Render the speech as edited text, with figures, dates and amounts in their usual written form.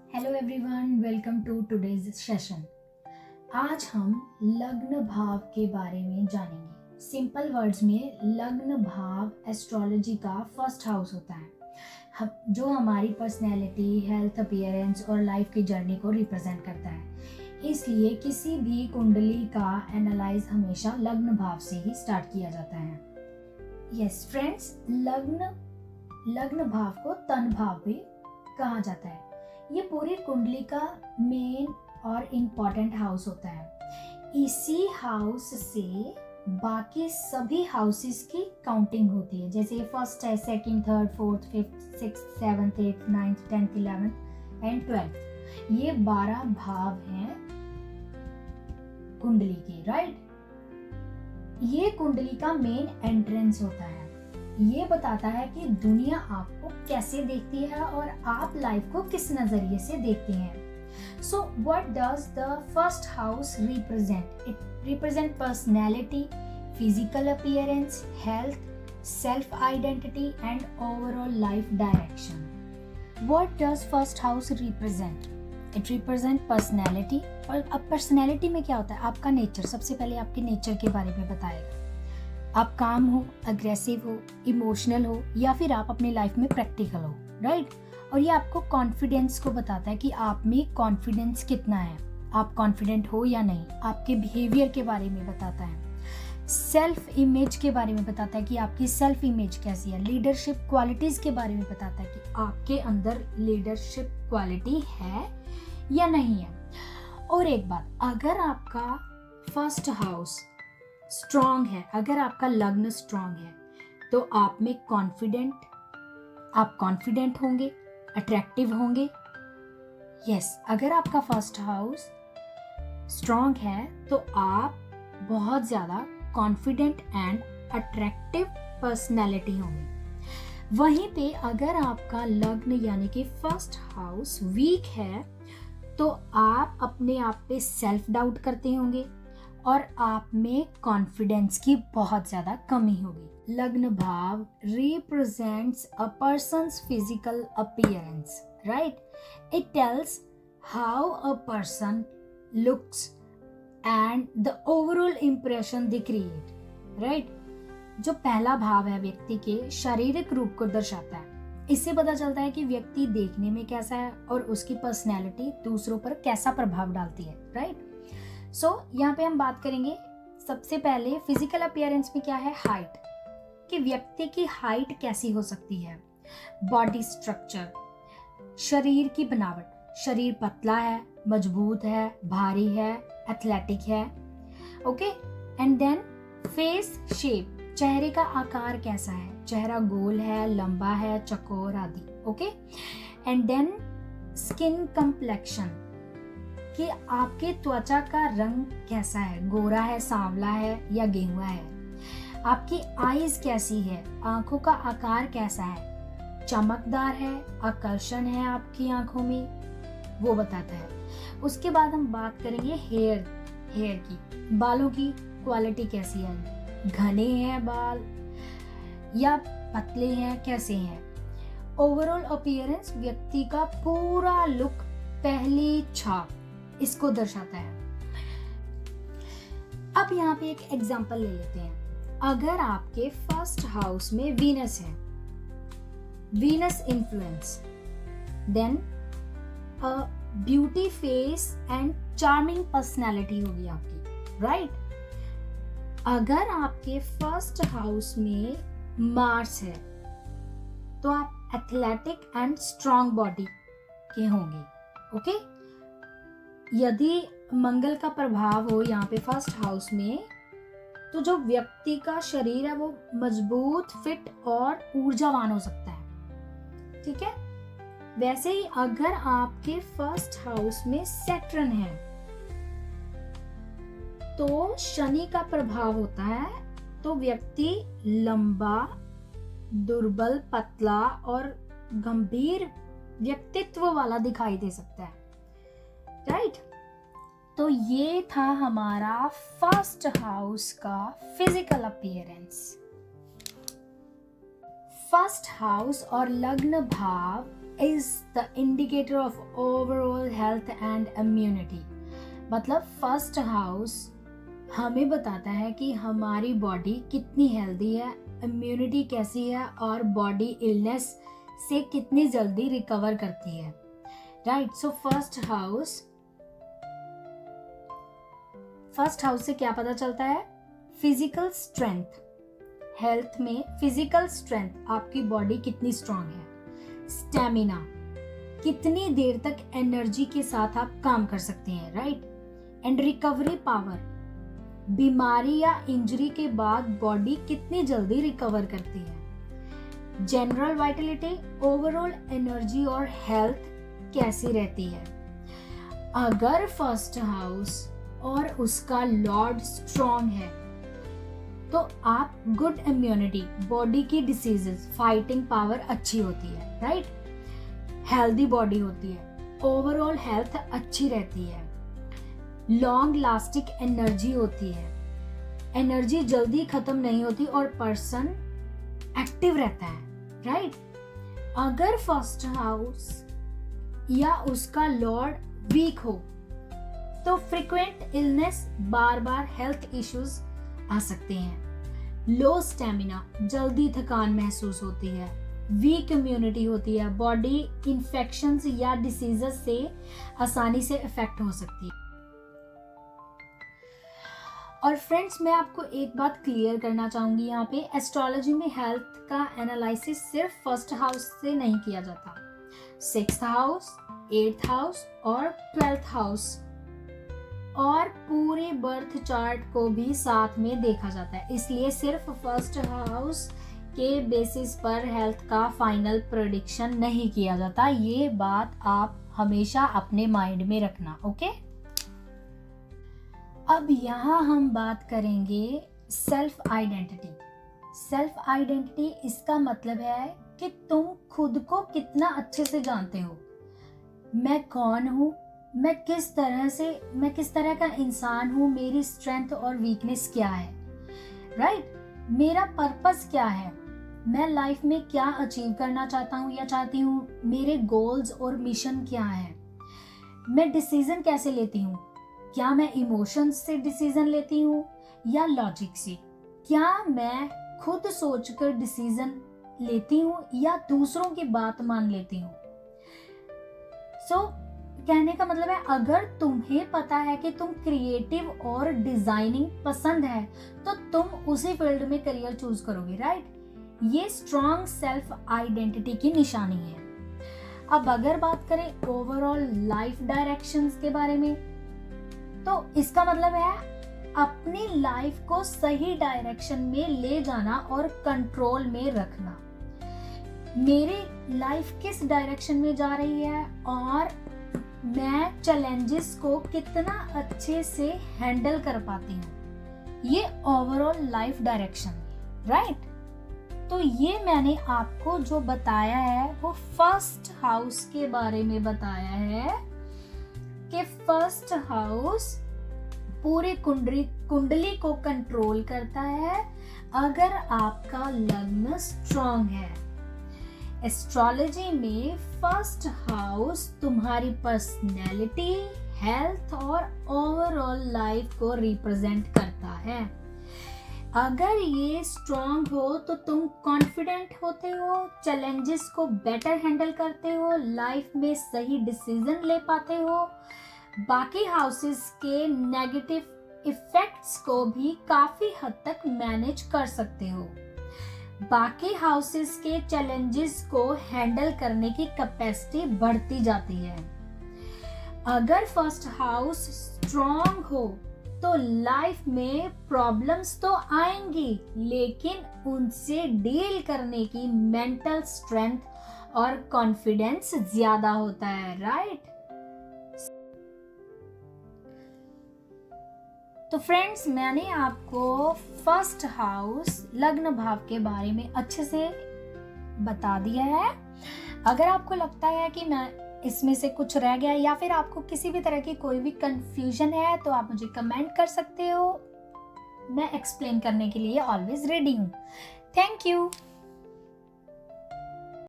Hello everyone, welcome to today's session. आज हम लग्न भाव के बारे में जानेंगे। सिंपल वर्ड्स में लग्न भाव एस्ट्रोलॉजी का फर्स्ट हाउस होता है जो हमारी पर्सनैलिटी, हेल्थ, अपीयरेंस और लाइफ की जर्नी को रिप्रेजेंट करता है। इसलिए किसी भी कुंडली का एनालाइज हमेशा लग्न भाव से ही स्टार्ट किया जाता है। यस फ्रेंड्स, लग्न भाव को तन भाव भी कहा जाता है। ये पूरी कुंडली का मेन और इम्पॉर्टेंट हाउस होता है। इसी हाउस से बाकी सभी हाउसेस की काउंटिंग होती है, जैसे फर्स्ट है, second, third, fourth, fifth, sixth, seventh, eighth, ninth, 10th, 11th and 12th। ये 12 भाव हैं कुंडली के, राइट। ये कुंडली का मेन एंट्रेंस होता है। ये बताता है कि दुनिया आपको कैसे देखती है और आप लाइफ को किस नजरिए से देखते हैं। So what does the first house represent? It represent personality, physical appearance, health, self identity and overall life direction. What does first house represent? It represent personality. और अब पर्सनैलिटी में क्या होता है? आपका नेचर। सबसे पहले आपके नेचर के बारे में बताएगा। आप काम हो, अग्रेसिव हो, इमोशनल हो, या फिर आप अपनी लाइफ में प्रैक्टिकल हो, राइट। और ये आपको कॉन्फिडेंस को बताता है कि आप में कॉन्फिडेंस कितना है, आप कॉन्फिडेंट हो या नहीं। आपके बिहेवियर के बारे में बताता है। सेल्फ इमेज के बारे में बताता है कि आपकी सेल्फ इमेज कैसी है। लीडरशिप क्वालिटीज के बारे में बताता है कि आपके अंदर लीडरशिप क्वालिटी है या नहीं है। और एक बात, अगर आपका फर्स्ट हाउस स्ट्रॉन्ग है, अगर आपका लग्न स्ट्रॉन्ग है, तो आप में आप कॉन्फिडेंट होंगे, अट्रैक्टिव होंगे। यस, अगर आपका फर्स्ट हाउस स्ट्रॉन्ग है तो आप बहुत ज्यादा कॉन्फिडेंट एंड अट्रैक्टिव पर्सनैलिटी होंगे। वहीं पे अगर आपका लग्न यानी कि फर्स्ट हाउस वीक है तो आप अपने आप पे सेल्फ डाउट करते होंगे और आप में कॉन्फिडेंस की बहुत ज्यादा कमी होगी। लग्न भाव represents a persons physical appearance, right. It tells how a person looks and the overall impression they create, right. जो पहला भाव है व्यक्ति के शारीरिक रूप को दर्शाता है। इससे पता चलता है कि व्यक्ति देखने में कैसा है और उसकी पर्सनैलिटी दूसरों पर कैसा प्रभाव डालती है, राइट। यहाँ पे हम बात करेंगे सबसे पहले फिजिकल अपीयरेंस में क्या है? हाइट, कि व्यक्ति की हाइट कैसी हो सकती है। बॉडी स्ट्रक्चर, शरीर की बनावट, शरीर पतला है, मजबूत है, भारी है, एथलेटिक है, okay. And then face shape, चेहरे का आकार कैसा है, चेहरा गोल है, लंबा है, चौकोर आदि, okay. And then skin complexion, कि आपके त्वचा का रंग कैसा है, गोरा है, सांवला है या गेहुआ है। आपकी आईज कैसी है, आंखों का आकार कैसा है, चमकदार है, आकर्षण है आपकी आंखों में, वो बताता है। उसके बाद हम बात करेंगे हेयर की, बालों की क्वालिटी कैसी है, घने हैं बाल या पतले हैं, कैसे हैं। ओवरऑल अपीयरेंस, व्यक्ति का पूरा लुक, पहली छाप, इसको दर्शाता है। अब यहाँ पे एक एग्जांपल ले लेते हैं। अगर आपके फर्स्ट हाउस में वीनस है, Venus influence, then a beauty face and charming personality होगी आपकी, राइट। अगर आपके फर्स्ट हाउस में मार्स है तो आप एथलेटिक एंड स्ट्रॉन्ग बॉडी के होंगे, ओके। यदि मंगल का प्रभाव हो यहाँ पे फर्स्ट हाउस में, तो जो व्यक्ति का शरीर है वो मजबूत, फिट और ऊर्जावान हो सकता है, ठीक है। वैसे ही अगर आपके फर्स्ट हाउस में सैटर्न है तो शनि का प्रभाव होता है, तो व्यक्ति लंबा, दुर्बल, पतला और गंभीर व्यक्तित्व वाला दिखाई दे सकता है, राइट। तो ये था हमारा फर्स्ट हाउस का फिजिकल अपीयरेंस। फर्स्ट हाउस और लग्न भाव is the indicator of overall health and immunity. मतलब फर्स्ट हाउस हमें बताता है कि हमारी बॉडी कितनी हेल्दी है, इम्यूनिटी कैसी है और बॉडी इलनेस से कितनी जल्दी रिकवर करती है। राइट, सो फर्स्ट हाउस से क्या पता चलता है? Physical strength. हेल्थ में फिजिकल स्ट्रेंथ, आपकी बॉडी कितनी स्ट्रांग है। स्टैमिना, कितनी देर तक एनर्जी के साथ आप काम कर सकते हैं। राइट, एंड रिकवरी पावर, बीमारी या इंजरी के बाद बॉडी कितनी जल्दी रिकवर करती है। जनरल वाइटलिटी, ओवरऑल एनर्जी और हेल्थ कैसी रहती है। अगर फर्स्ट हाउस और उसका लॉर्ड स्ट्रॉन्ग है तो आप गुड इम्यूनिटी, बॉडी की डिसीजेस फाइटिंग पावर अच्छी होती है। राइट, हेल्दी बॉडी होती है, ओवरऑल हेल्थ अच्छी रहती है, लॉन्ग लास्टिंग एनर्जी होती है, एनर्जी जल्दी खत्म नहीं होती और पर्सन एक्टिव रहता है। राइट, अगर फर्स्ट हाउस या उसका लॉर्ड वीक हो तो फ्रीक्वेंट इलनेस, बार बार हेल्थ इश्यूज आ सकते हैं। लो स्टैमिना, जल्दी थकान महसूस होती है, वीक इम्यूनिटी होती है, बॉडी इन्फेक्शंस या डिसीजेस से आसानी से इफेक्ट हो सकती है। और फ्रेंड्स, मैं आपको एक बात क्लियर करना चाहूंगी यहाँ पे, एस्ट्रोलॉजी में हेल्थ का एनालिसिस सिर्फ फर्स्ट हाउस से नहीं किया जाता, 6th हाउस, 8th हाउस और 12th हाउस और पूरे बर्थ चार्ट को भी साथ में देखा जाता है। इसलिए सिर्फ फर्स्ट हाउस के बेसिस पर हेल्थ का फाइनल प्रेडिक्शन नहीं किया जाता। ये बात आप हमेशा अपने माइंड में रखना। ओके, अब यहाँ हम बात करेंगे सेल्फ आइडेंटिटी। सेल्फ आइडेंटिटी, इसका मतलब है कि तुम खुद को कितना अच्छे से जानते हो। मैं कौन हूँ, मैं किस तरह का इंसान हूँ, मेरी स्ट्रेंथ और वीकनेस क्या है। राइट, मेरा पर्पस क्या है, मैं लाइफ में क्या अचीव करना चाहता हूँ या चाहती हूँ, मेरे गोल्स और मिशन क्या है। मैं डिसीजन कैसे लेती हूँ, क्या मैं इमोशंस से डिसीजन लेती हूँ या लॉजिक से, क्या मैं खुद सोचकर डिसीजन लेती हूँ या दूसरों की बात मान लेती हूँ। कहने का मतलब है, अगर तुम्हें पता है कि तुम क्रिएटिव और डिजाइनिंग पसंद है तो तुम उसी फील्ड में करियर चूज करोगे। राइट, ये स्ट्रॉन्ग सेल्फ आइडेंटिटी की निशानी है। अब अगर बात करें ओवरऑल लाइफ डायरेक्शंस के बारे में, तो इसका मतलब है अपनी लाइफ को सही डायरेक्शन में ले जाना और कंट्रोल में रखना। मेरी लाइफ किस डायरेक्शन में जा रही है और मैं चैलेंजेस को कितना अच्छे से हैंडल कर पाती हूँ, ये ओवरऑल लाइफ डायरेक्शन है। राइट, तो ये मैंने आपको जो बताया है वो फर्स्ट हाउस के बारे में बताया है कि फर्स्ट हाउस पूरे कुंडली को कंट्रोल करता है अगर आपका लग्न स्ट्रॉन्ग है। एस्ट्रोलॉजी में फर्स्ट हाउस तुम्हारी पर्सनैलिटी, हेल्थ और ओवरऑल लाइफ को रिप्रेजेंट करता है। अगर ये स्ट्रॉन्ग हो तो तुम कॉन्फिडेंट होते हो, चैलेंजेस को बेटर हैंडल करते हो, लाइफ में सही डिसीजन ले पाते हो, बाकी हाउसेस के नेगेटिव इफेक्ट्स को भी काफी हद तक मैनेज कर सकते हो, बाकी हाउसेस के चैलेंजेस को हैंडल करने की कैपेसिटी बढ़ती जाती है। अगर फर्स्ट हाउस स्ट्रॉन्ग हो तो लाइफ में प्रॉब्लम्स तो आएंगी, लेकिन उनसे डील करने की मेंटल स्ट्रेंथ और कॉन्फिडेंस ज्यादा होता है। राइट, तो फ्रेंड्स, मैंने आपको फर्स्ट हाउस लग्न भाव के बारे में अच्छे से बता दिया है। अगर आपको लगता है कि मैं इसमें से कुछ रह गया या फिर आपको किसी भी तरह की कोई भी कंफ्यूजन है तो आप मुझे कमेंट कर सकते हो। मैं एक्सप्लेन करने के लिए ऑलवेज रेडी हूँ। Thank you.